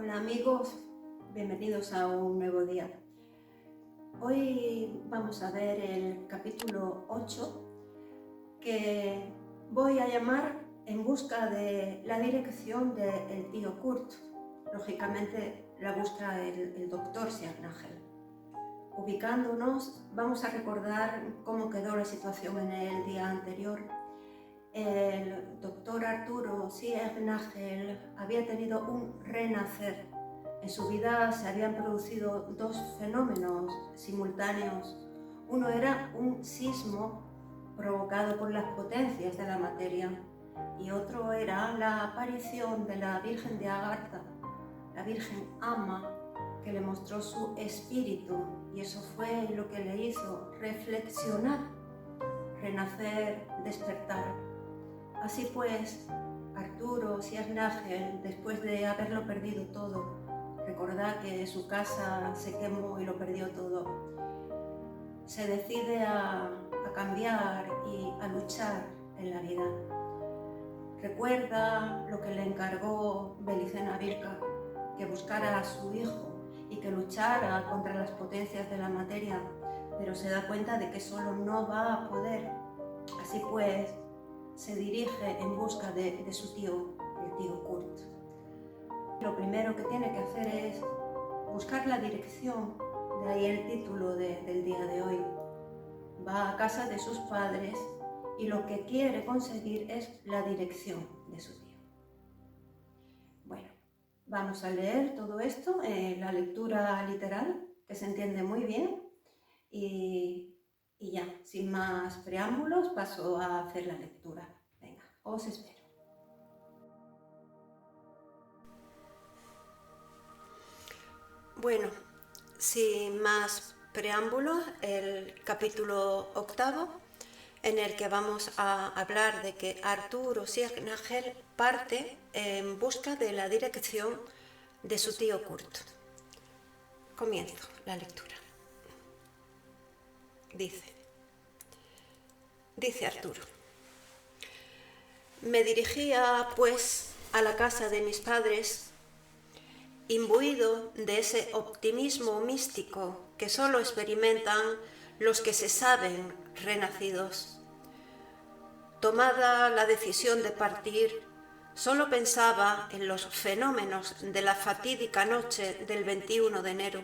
Hola amigos, bienvenidos a un nuevo día. Hoy vamos a ver el capítulo 8 que voy a llamar En busca de la dirección del tío Kurt. Lógicamente la busca el doctor Siagnagel. Ubicándonos, vamos a recordar cómo quedó la situación en el día anterior. El doctor Arturo Siagnagel había tenido un renacer. En su vida se habían producido dos fenómenos simultáneos. Uno era un sismo provocado por las potencias de la materia y otro era la aparición de la Virgen de Agartha, la Virgen Ama, que le mostró su espíritu, y eso fue lo que le hizo reflexionar, renacer, despertar. Así pues, Arturo Siagnagel, después de haberlo perdido todo, recordad que su casa se quemó y lo perdió todo, se decide a cambiar y a luchar en la vida. Recuerda lo que le encargó Belicena Birka, que buscara a su hijo y que luchara contra las potencias de la materia, pero se da cuenta de que solo no va a poder. Así pues, se dirige en busca de su tío, el tío Kurt. Lo primero que tiene que hacer es buscar la dirección, de ahí el título del día de hoy. Va a casa de sus padres y lo que quiere conseguir es la dirección de su tío. Bueno, vamos a leer todo esto en la lectura literal, que se entiende muy bien, y ya, sin más preámbulos, paso a hacer la lectura. Venga, os espero. Bueno, sin más preámbulos, el capítulo 8, en el que vamos a hablar de que Arturo Siagnagel parte en busca de la dirección de su tío Kurt. Comienzo la lectura. Dice Arturo: me dirigía, pues, a la casa de mis padres, imbuido de ese optimismo místico que solo experimentan los que se saben renacidos. Tomada la decisión de partir, solo pensaba en los fenómenos de la fatídica noche del 21 de enero,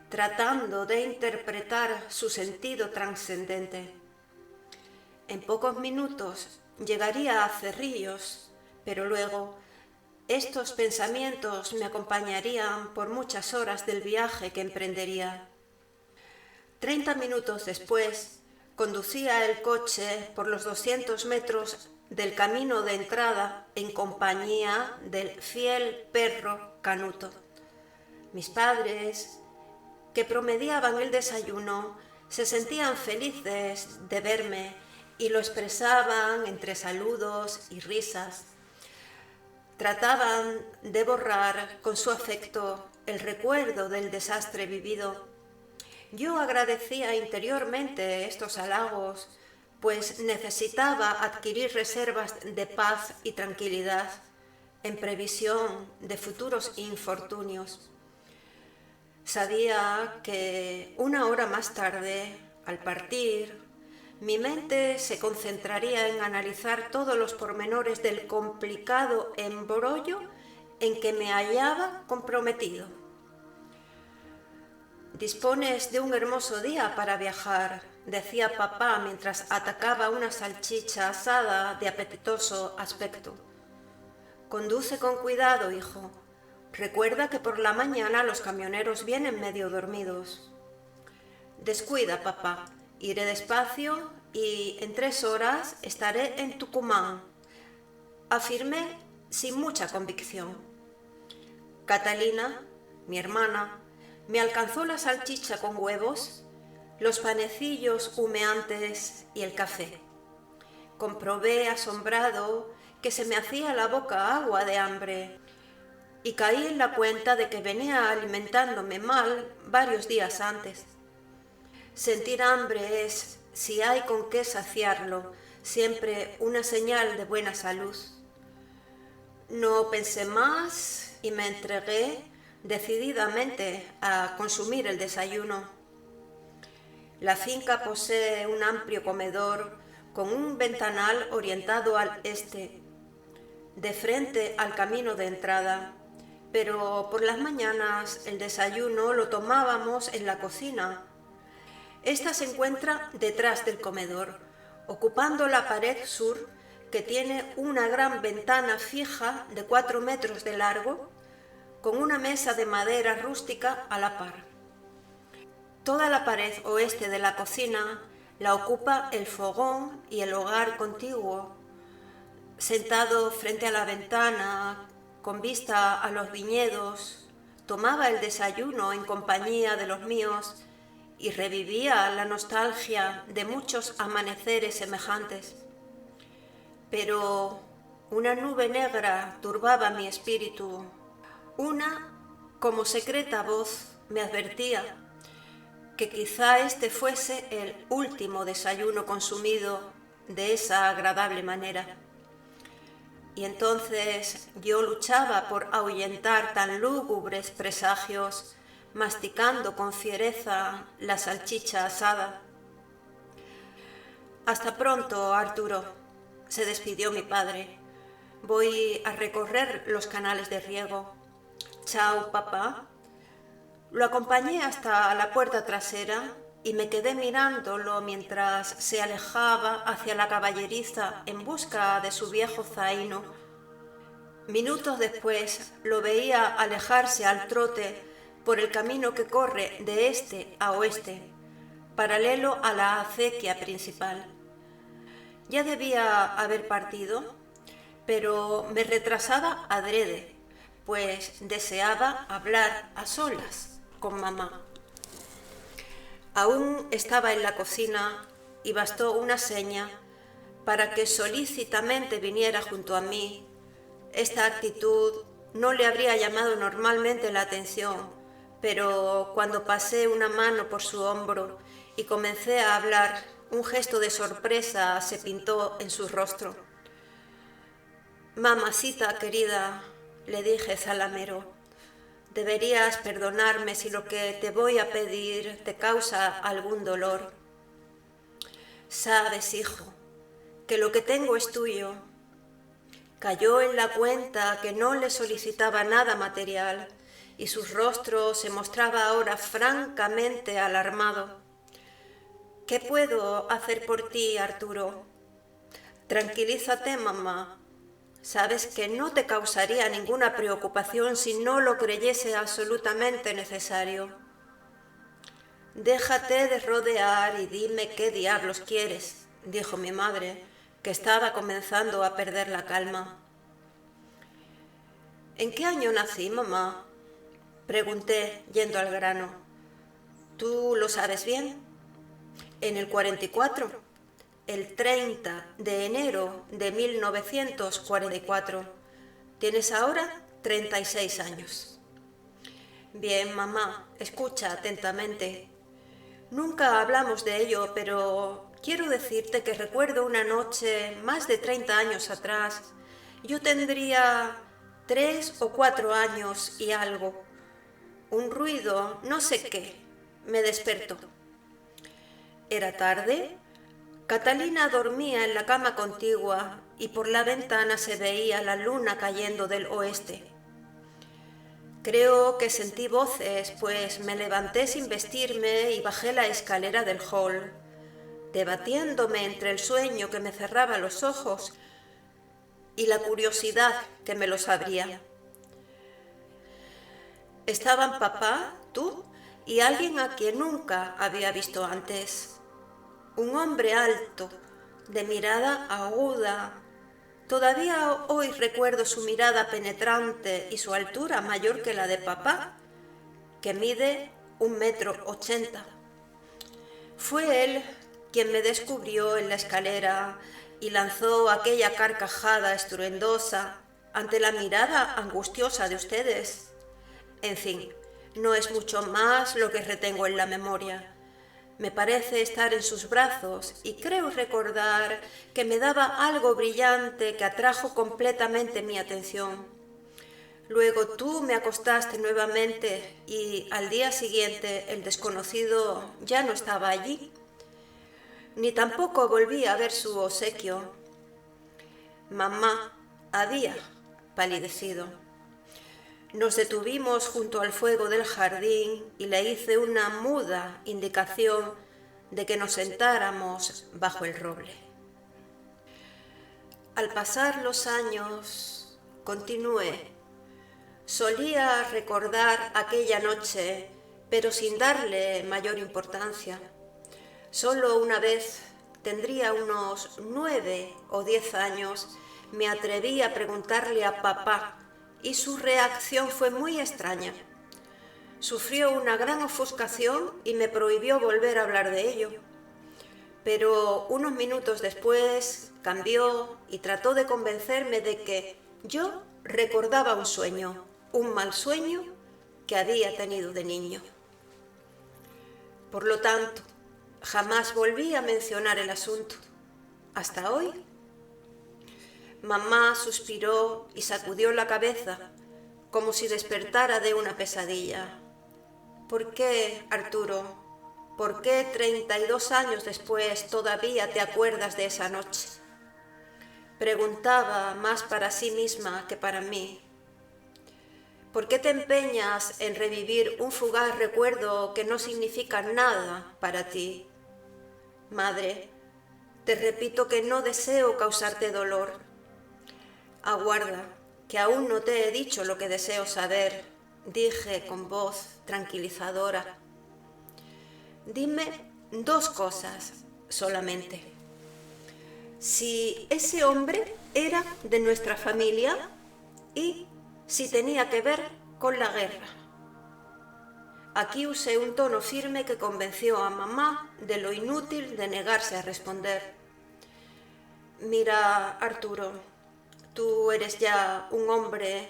tratando de interpretar su sentido trascendente. En pocos minutos llegaría a Cerrillos, pero luego estos pensamientos me acompañarían por muchas horas del viaje que emprendería. 30 minutos después, conducía el coche por los 200 metros del camino de entrada en compañía del fiel perro Canuto. Mis padres, que promediaban el desayuno, se sentían felices de verme y lo expresaban entre saludos y risas. Trataban de borrar con su afecto el recuerdo del desastre vivido. Yo agradecía interiormente estos halagos, pues necesitaba adquirir reservas de paz y tranquilidad en previsión de futuros infortunios. Sabía que una hora más tarde, al partir, mi mente se concentraría en analizar todos los pormenores del complicado embrollo en que me hallaba comprometido. «Dispones de un hermoso día para viajar», decía papá mientras atacaba una salchicha asada de apetitoso aspecto. «Conduce con cuidado, hijo. Recuerda que por la mañana los camioneros vienen medio dormidos». «Descuida, papá. Iré despacio y en 3 horas estaré en Tucumán», afirmé sin mucha convicción. Catalina, mi hermana, me alcanzó la salchicha con huevos, los panecillos humeantes y el café. Comprobé asombrado que se me hacía la boca agua de hambre y caí en la cuenta de que venía alimentándome mal varios días antes. Sentir hambre es, si hay con qué saciarlo, siempre una señal de buena salud. No pensé más y me entregué decididamente a consumir el desayuno. La finca posee un amplio comedor con un ventanal orientado al este, de frente al camino de entrada, pero por las mañanas el desayuno lo tomábamos en la cocina. Esta se encuentra detrás del comedor, ocupando la pared sur, que tiene una gran ventana fija de 4 metros de largo, con una mesa de madera rústica a la par. Toda la pared oeste de la cocina la ocupa el fogón y el hogar contiguo. Sentado frente a la ventana, con vista a los viñedos, tomaba el desayuno en compañía de los míos y revivía la nostalgia de muchos amaneceres semejantes. Pero una nube negra turbaba mi espíritu. Una, como secreta voz, me advertía que quizá este fuese el último desayuno consumido de esa agradable manera. Y entonces yo luchaba por ahuyentar tan lúgubres presagios, masticando con fiereza la salchicha asada. «Hasta pronto, Arturo», se despidió mi padre. «Voy a recorrer los canales de riego. Chao, papá». Lo acompañé hasta la puerta trasera y me quedé mirándolo mientras se alejaba hacia la caballeriza en busca de su viejo zaino. Minutos después lo veía alejarse al trote por el camino que corre de este a oeste, paralelo a la acequia principal. Ya debía haber partido, pero me retrasaba adrede, pues deseaba hablar a solas con mamá. Aún estaba en la cocina y bastó una seña para que solícitamente viniera junto a mí. Esta actitud no le habría llamado normalmente la atención, pero cuando pasé una mano por su hombro y comencé a hablar, un gesto de sorpresa se pintó en su rostro. «Mamacita querida», le dije zalamero, «deberías perdonarme si lo que te voy a pedir te causa algún dolor. Sabes, hijo, que lo que tengo es tuyo». Cayó en la cuenta que no le solicitaba nada material y su rostro se mostraba ahora francamente alarmado. «¿Qué puedo hacer por ti, Arturo?» «Tranquilízate, mamá. Sabes que no te causaría ninguna preocupación si no lo creyese absolutamente necesario. Déjate de rodear y dime qué diablos quieres», dijo mi madre, que estaba comenzando a perder la calma. «¿En qué año nací, mamá?», pregunté, yendo al grano. «¿Tú lo sabes bien?» «En el 44, el 30 de enero de 1944. Tienes ahora 36 años. «Bien, mamá, escucha atentamente. Nunca hablamos de ello, pero quiero decirte que recuerdo una noche, más de 30 años atrás. Yo tendría 3 o 4 años y algo. Un ruido, no sé qué, me despertó. Era tarde. Catalina dormía en la cama contigua y por la ventana se veía la luna cayendo del oeste. Creo que sentí voces, pues me levanté sin vestirme y bajé la escalera del hall, debatiéndome entre el sueño que me cerraba los ojos y la curiosidad que me los abría. Estaban papá, tú y alguien a quien nunca había visto antes. Un hombre alto, de mirada aguda. Todavía hoy recuerdo su mirada penetrante y su altura mayor que la de papá, que mide 1,80 m. Fue él quien me descubrió en la escalera y lanzó aquella carcajada estruendosa ante la mirada angustiosa de ustedes. En fin, no es mucho más lo que retengo en la memoria. Me parece estar en sus brazos y creo recordar que me daba algo brillante que atrajo completamente mi atención. Luego tú me acostaste nuevamente y al día siguiente el desconocido ya no estaba allí, ni tampoco volví a ver su obsequio. Mamá había palidecido. Nos detuvimos junto al fuego del jardín y le hice una muda indicación de que nos sentáramos bajo el roble. Al pasar los años, continué. Solía recordar aquella noche, pero sin darle mayor importancia. Solo una vez, tendría unos 9 o 10 años, me atreví a preguntarle a papá y su reacción fue muy extraña. Sufrió una gran ofuscación y me prohibió volver a hablar de ello. Pero unos minutos después cambió y trató de convencerme de que yo recordaba un sueño, un mal sueño que había tenido de niño. Por lo tanto, jamás volví a mencionar el asunto, hasta hoy. Mamá suspiró y sacudió la cabeza, como si despertara de una pesadilla. ¿Por qué, Arturo? ¿Por qué 32 años después todavía te acuerdas de esa noche? Preguntaba más para sí misma que para mí. ¿Por qué te empeñas en revivir un fugaz recuerdo que no significa nada para ti? Madre, te repito que no deseo causarte dolor. Aguarda, que aún no te he dicho lo que deseo saber, dije con voz tranquilizadora. Dime 2 cosas solamente. Si ese hombre era de nuestra familia y si tenía que ver con la guerra. Aquí usé un tono firme que convenció a mamá de lo inútil de negarse a responder. Mira, Arturo, tú eres ya un hombre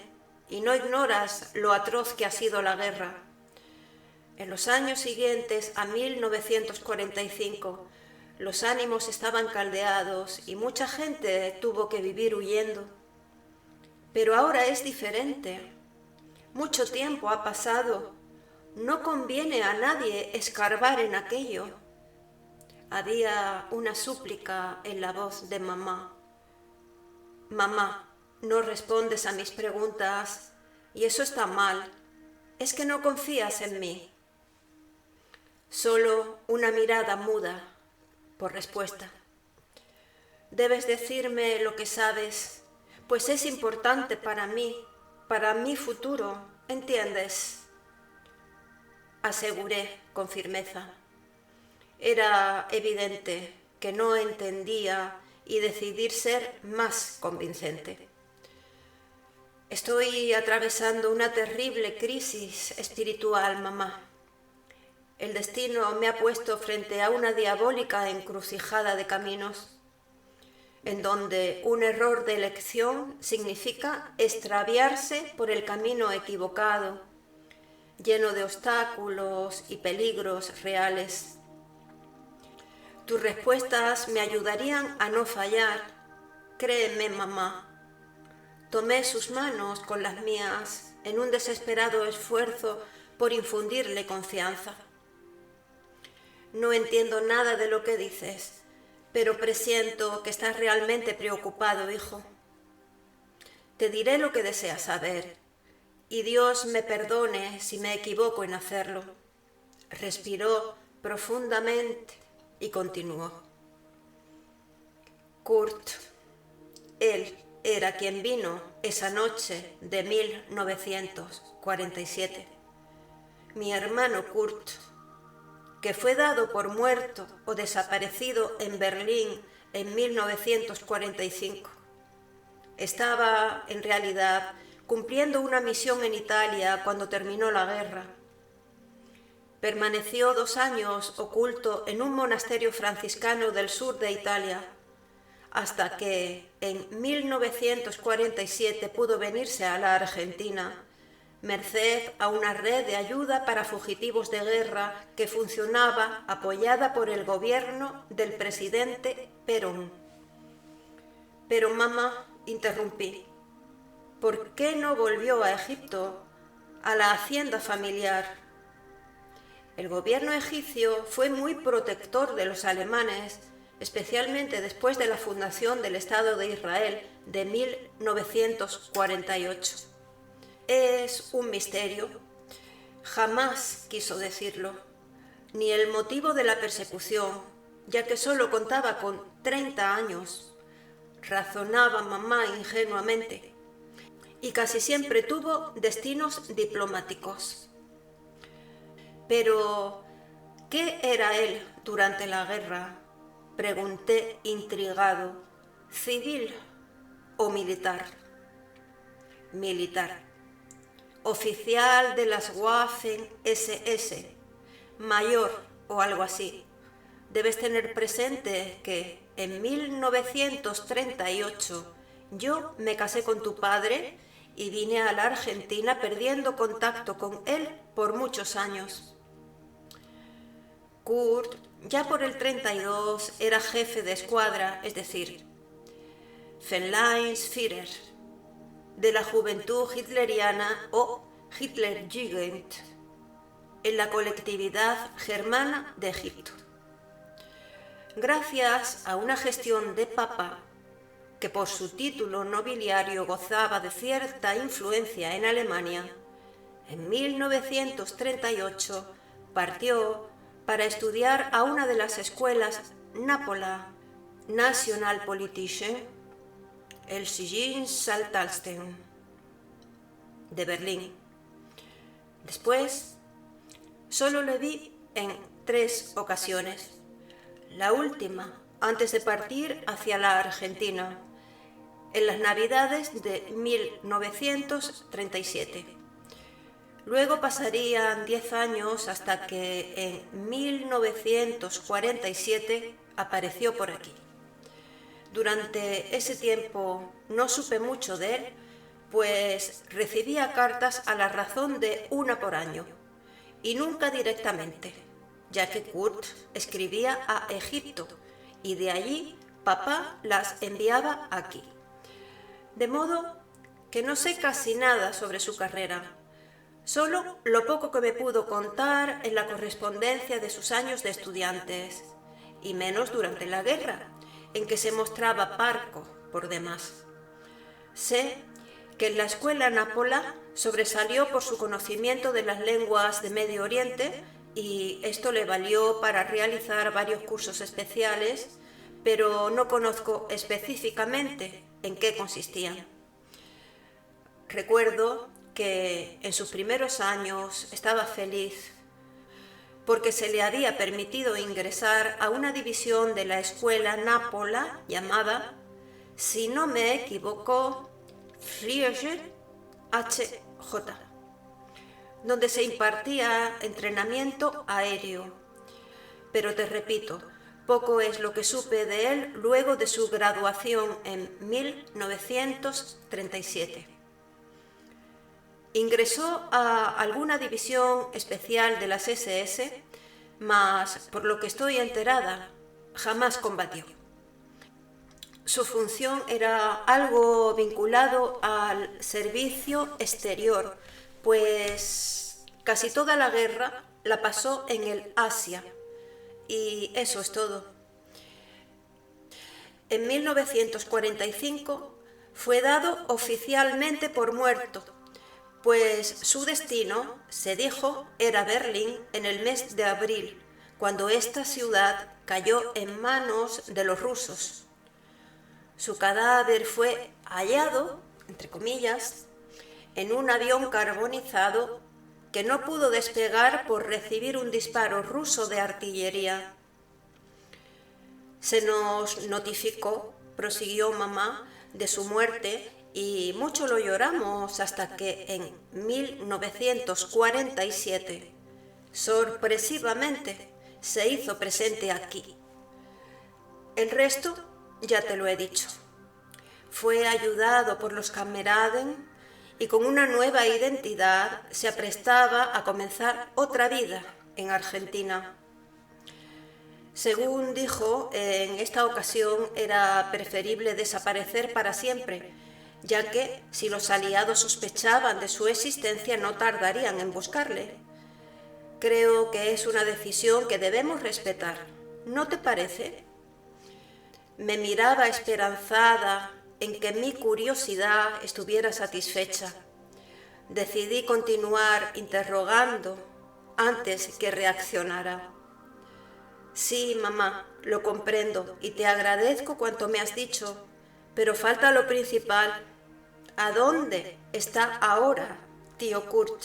y no ignoras lo atroz que ha sido la guerra. En los años siguientes a 1945, los ánimos estaban caldeados y mucha gente tuvo que vivir huyendo. Pero ahora es diferente. Mucho tiempo ha pasado. No conviene a nadie escarbar en aquello. Había una súplica en la voz de mamá. Mamá, no respondes a mis preguntas y eso está mal. Es que no confías en mí. Solo una mirada muda por respuesta. Debes decirme lo que sabes, pues es importante para mí, para mi futuro, ¿entiendes? Aseguré con firmeza. Era evidente que no entendía y decidí ser más convincente. Estoy atravesando una terrible crisis espiritual, mamá. El destino me ha puesto frente a una diabólica encrucijada de caminos, en donde un error de elección significa extraviarse por el camino equivocado, lleno de obstáculos y peligros reales. Tus respuestas me ayudarían a no fallar. Créeme, mamá. Tomé sus manos con las mías en un desesperado esfuerzo por infundirle confianza. No entiendo nada de lo que dices, pero presiento que estás realmente preocupado, hijo. Te diré lo que deseas saber, y Dios me perdone si me equivoco en hacerlo. Respiró profundamente y continuó. Kurt, él era quien vino esa noche de 1947. Mi hermano Kurt, que fue dado por muerto o desaparecido en Berlín en 1945. Estaba, en realidad, cumpliendo una misión en Italia cuando terminó la guerra. Permaneció 2 años oculto en un monasterio franciscano del sur de Italia, hasta que en 1947 pudo venirse a la Argentina, merced a una red de ayuda para fugitivos de guerra que funcionaba apoyada por el gobierno del presidente Perón. Pero mamá, interrumpí, ¿por qué no volvió a Egipto, a la hacienda familiar? El gobierno egipcio fue muy protector de los alemanes, especialmente después de la fundación del Estado de Israel de 1948. Es un misterio. Jamás quiso decirlo, ni el motivo de la persecución, ya que solo contaba con 30 años. Razonaba mamá ingenuamente, y casi siempre tuvo destinos diplomáticos. Pero, ¿qué era él durante la guerra?, pregunté intrigado. ¿Civil o militar? Militar. Oficial de las Waffen-SS, mayor o algo así. Debes tener presente que en 1938 yo me casé con tu padre y vine a la Argentina perdiendo contacto con él por muchos años. Kurt, ya por el 32, era jefe de escuadra, es decir, Feindleinsführer, de la juventud hitleriana o Hitlerjugend, en la colectividad germana de Egipto. Gracias a una gestión de papá, que por su título nobiliario gozaba de cierta influencia en Alemania, en 1938 partió para estudiar a una de las escuelas Napola Nationalpolitische, el Salzalsten, de Berlín. Después, solo le vi en 3 ocasiones. La última, antes de partir hacia la Argentina, en las Navidades de 1937. Luego pasarían 10 años hasta que en 1947 apareció por aquí. Durante ese tiempo no supe mucho de él, pues recibía cartas a la razón de 1 por año, y nunca directamente, ya que Kurt escribía a Egipto, y de allí papá las enviaba aquí. De modo que no sé casi nada sobre su carrera, solo lo poco que me pudo contar en la correspondencia de sus años de estudiantes, y menos durante la guerra, en que se mostraba parco por demás. Sé que en la escuela Napola sobresalió por su conocimiento de las lenguas de Medio Oriente, y esto le valió para realizar varios cursos especiales, pero no conozco específicamente en qué consistían. Recuerdo que en sus primeros años estaba feliz porque se le había permitido ingresar a una división de la escuela Napola llamada, si no me equivoco, Flieger HJ, donde se impartía entrenamiento aéreo. Pero te repito, poco es lo que supe de él luego de su graduación en 1937. Ingresó a alguna división especial de las SS, mas, por lo que estoy enterada, jamás combatió. Su función era algo vinculado al servicio exterior, pues casi toda la guerra la pasó en el Asia, y eso es todo. En 1945 fue dado oficialmente por muerto, pues su destino, se dijo, era Berlín en el mes de abril, cuando esta ciudad cayó en manos de los rusos. Su cadáver fue hallado, entre comillas, en un avión carbonizado que no pudo despegar por recibir un disparo ruso de artillería. Se nos notificó, prosiguió mamá, de su muerte, y mucho lo lloramos hasta que en 1947, sorpresivamente, se hizo presente aquí. El resto ya te lo he dicho. Fue ayudado por los Kameraden y con una nueva identidad se aprestaba a comenzar otra vida en Argentina. Según dijo, en esta ocasión era preferible desaparecer para siempre, ya que si los aliados sospechaban de su existencia no tardarían en buscarle. Creo que es una decisión que debemos respetar, ¿no te parece? Me miraba esperanzada en que mi curiosidad estuviera satisfecha. Decidí continuar interrogando antes que reaccionara. Sí, mamá, lo comprendo y te agradezco cuanto me has dicho, pero falta lo principal. ¿A dónde está ahora, tío Kurt?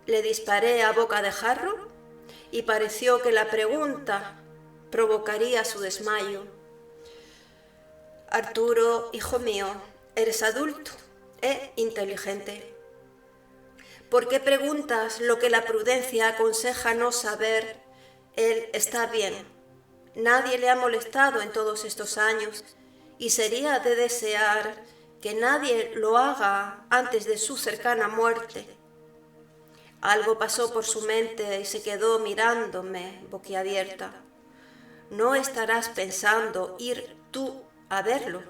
Le disparé a boca de jarro y pareció que la pregunta provocaría su desmayo. Arturo, hijo mío, eres adulto e inteligente. ¿Por qué preguntas lo que la prudencia aconseja no saber? Él está bien. Nadie le ha molestado en todos estos años y sería de desear que nadie lo haga antes de su cercana muerte. Algo pasó por su mente y se quedó mirándome boquiabierta. ¿No estarás pensando ir tú a verlo,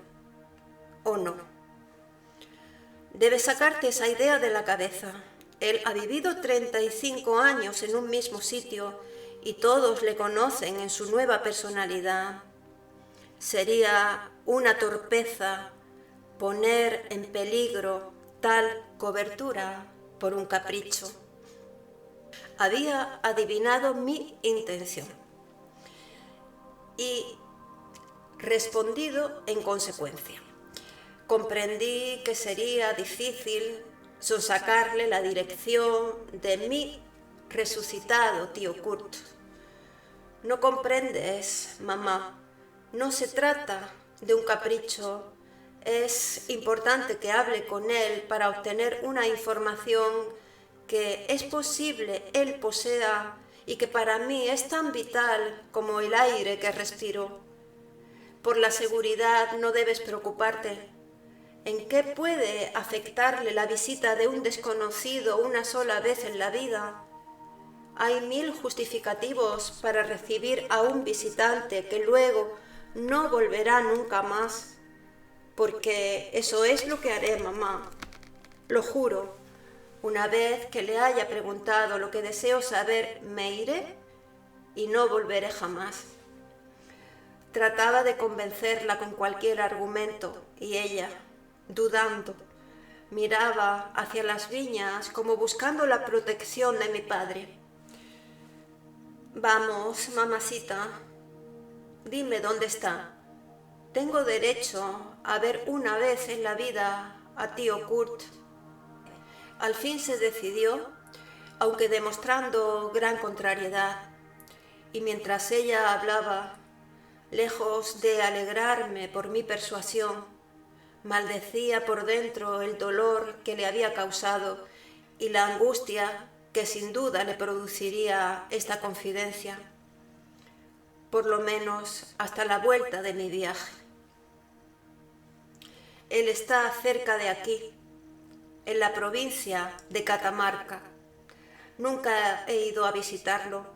o no? Debes sacarte esa idea de la cabeza. Él ha vivido 35 años en un mismo sitio y todos le conocen en su nueva personalidad. Sería una torpeza poner en peligro tal cobertura por un capricho. Había adivinado mi intención y respondido en consecuencia. Comprendí que sería difícil sonsacarle la dirección de mi resucitado tío Kurt. No comprendes, mamá, no se trata de un capricho. Es importante que hable con él para obtener una información que es posible él posea y que para mí es tan vital como el aire que respiro. Por la seguridad no debes preocuparte. ¿En qué puede afectarle la visita de un desconocido una sola vez en la vida? Hay 1000 justificativos para recibir a un visitante que luego no volverá nunca más. Porque eso es lo que haré, mamá. Lo juro. Una vez que le haya preguntado lo que deseo saber, me iré y no volveré jamás. Trataba de convencerla con cualquier argumento y ella, dudando, miraba hacia las viñas como buscando la protección de mi padre. Vamos, mamacita, dime dónde está. Tengo derecho a ver una vez en la vida a tío Kurt. Al fin se decidió, aunque demostrando gran contrariedad, y mientras ella hablaba, lejos de alegrarme por mi persuasión, maldecía por dentro el dolor que le había causado y la angustia que sin duda le produciría esta confidencia, por lo menos hasta la vuelta de mi viaje. Él está cerca de aquí, en la provincia de Catamarca. Nunca he ido a visitarlo,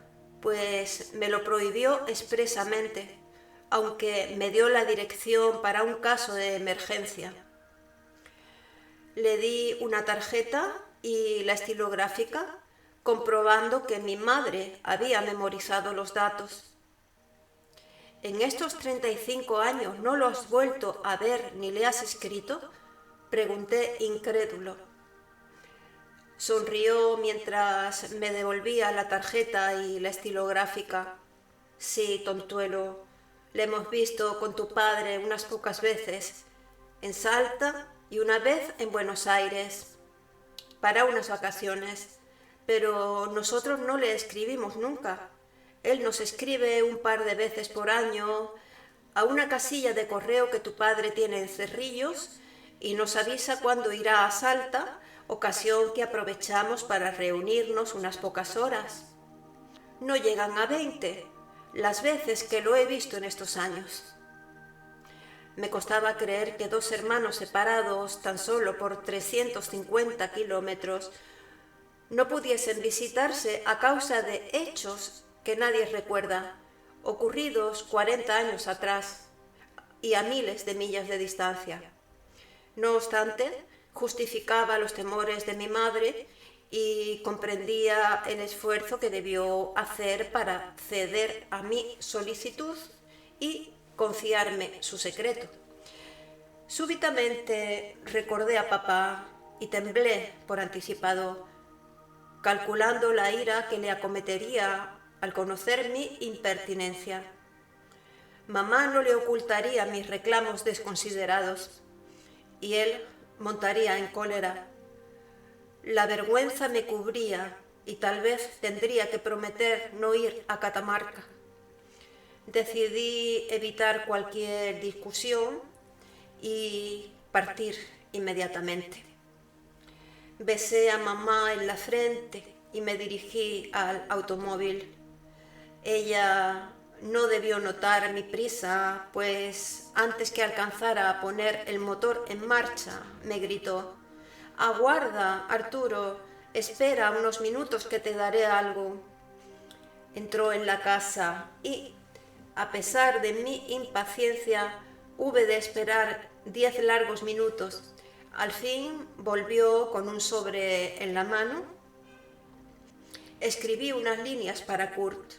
pues me lo prohibió expresamente, aunque me dio la dirección para un caso de emergencia. Le di una tarjeta y la estilográfica, comprobando que mi madre había memorizado los datos. ¿En estos 35 años no lo has vuelto a ver ni le has escrito?, pregunté incrédulo. Sonrió mientras me devolvía la tarjeta y la estilográfica. Sí, tontuelo, le hemos visto con tu padre unas pocas veces, en Salta y una vez en Buenos Aires, para unas vacaciones, pero nosotros no le escribimos nunca. Él nos escribe un par de veces por año a una casilla de correo que tu padre tiene en Cerrillos y nos avisa cuándo irá a Salta, ocasión que aprovechamos para reunirnos unas pocas horas. No llegan a 20 las veces que lo he visto en estos años. me costaba creer que dos hermanos separados tan solo por 350 kilómetros no pudiesen visitarse a causa de hechos que nadie recuerda, ocurridos 40 años atrás y a miles de millas de distancia. No obstante, justificaba los temores de mi madre y comprendía el esfuerzo que debió hacer para ceder a mi solicitud y confiarme su secreto. Súbitamente recordé a papá y temblé por anticipado, calculando la ira que le acometería al conocer mi impertinencia. Mamá no le ocultaría mis reclamos desconsiderados y él montaría en cólera. La vergüenza me cubría y tal vez tendría que prometer no ir a Catamarca. Decidí evitar cualquier discusión y partir inmediatamente. Besé a mamá en la frente y me dirigí al automóvil. Ella no debió notar mi prisa, pues antes que alcanzara a poner el motor en marcha, me gritó: «Aguarda, Arturo, espera unos minutos que te daré algo». Entró en la casa y, a pesar de mi impaciencia, hube de esperar 10 largos minutos. Al fin volvió con un sobre en la mano. Escribí unas líneas para Kurt.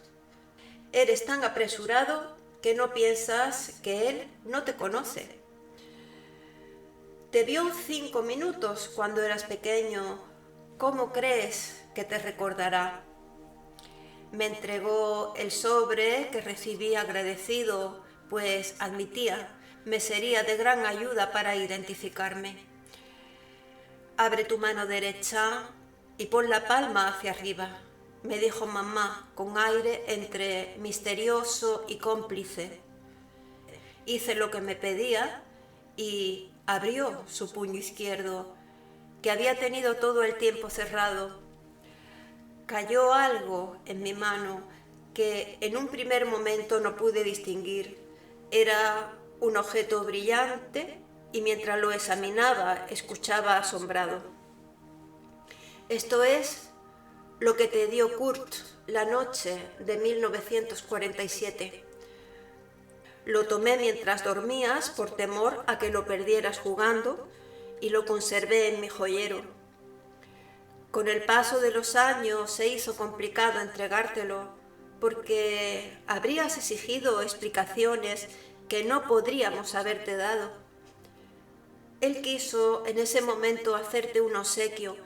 «Eres tan apresurado que no piensas que él no te conoce. Te vio 5 minutos cuando eras pequeño. ¿Cómo crees que te recordará?» Me entregó el sobre que recibí agradecido, pues admitía me sería de gran ayuda para identificarme. «Abre tu mano derecha y pon la palma hacia arriba», me dijo mamá con aire entre misterioso y cómplice. Hice lo que me pedía y abrió su puño izquierdo, que había tenido todo el tiempo cerrado. Cayó algo en mi mano que en un primer momento no pude distinguir. Era un objeto brillante y mientras lo examinaba escuchaba asombrado. «Esto es lo que te dio Kurt la noche de 1947. Lo tomé mientras dormías por temor a que lo perdieras jugando y lo conservé en mi joyero. Con el paso de los años se hizo complicado entregártelo porque habrías exigido explicaciones que no podríamos haberte dado. Él quiso en ese momento hacerte un obsequio,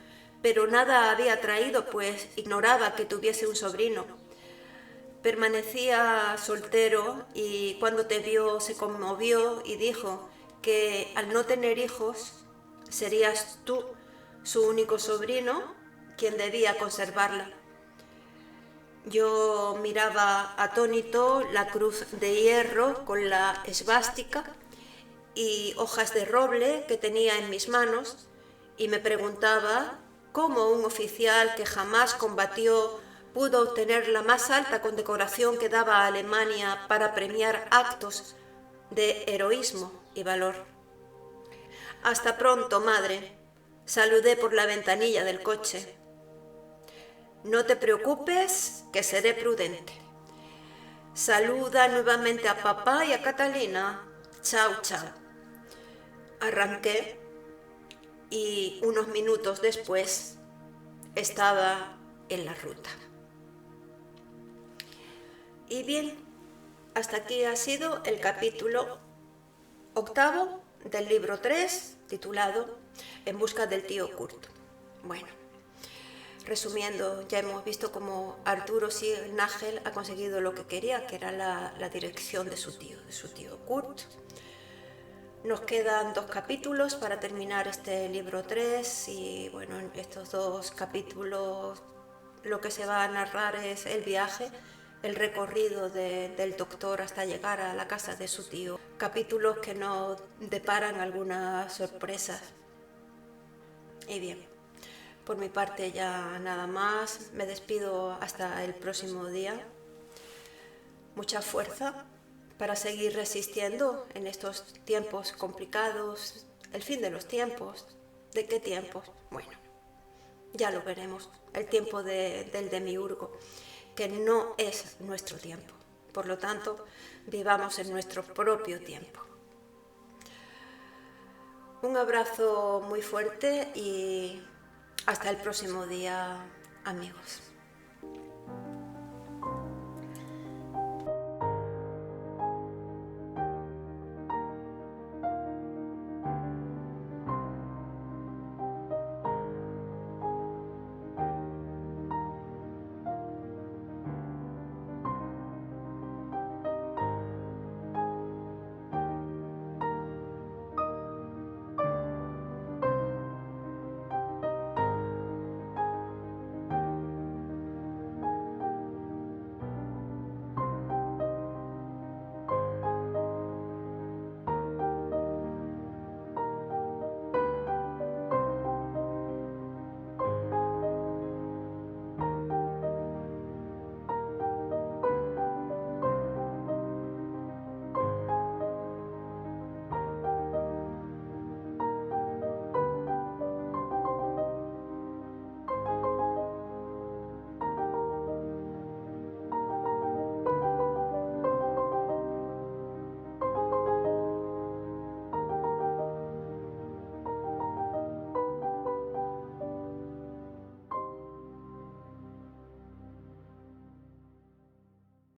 pero nada había traído, pues ignoraba que tuviese un sobrino. Permanecía soltero y cuando te vio se conmovió y dijo que al no tener hijos serías tú, su único sobrino, quien debía conservarla». Yo miraba atónito la cruz de hierro con la esvástica y hojas de roble que tenía en mis manos y me preguntaba cómo un oficial que jamás combatió pudo obtener la más alta condecoración que daba Alemania para premiar actos de heroísmo y valor. «Hasta pronto, madre», saludé por la ventanilla del coche. «No te preocupes, que seré prudente. Saluda nuevamente a papá y a Catalina. Chao, chao». Arranqué y unos minutos después estaba en la ruta. Y bien, hasta aquí ha sido el capítulo 8 del libro 3, titulado En busca del tío Kurt. Bueno, resumiendo, ya hemos visto cómo Arturo Nagel ha conseguido lo que quería, que era la dirección de su tío Kurt. Nos quedan 2 capítulos para terminar este libro 3 y bueno, en estos 2 capítulos lo que se va a narrar es el viaje, el recorrido del doctor hasta llegar a la casa de su tío. Capítulos que nos deparan algunas sorpresas. Y bien, por mi parte ya nada más. Me despido hasta el próximo día. Mucha fuerza para seguir resistiendo en estos tiempos complicados, el fin de los tiempos. ¿De qué tiempos? Bueno, ya lo veremos, el tiempo del demiurgo, que no es nuestro tiempo. Por lo tanto, vivamos en nuestro propio tiempo. Un abrazo muy fuerte y hasta el próximo día, amigos.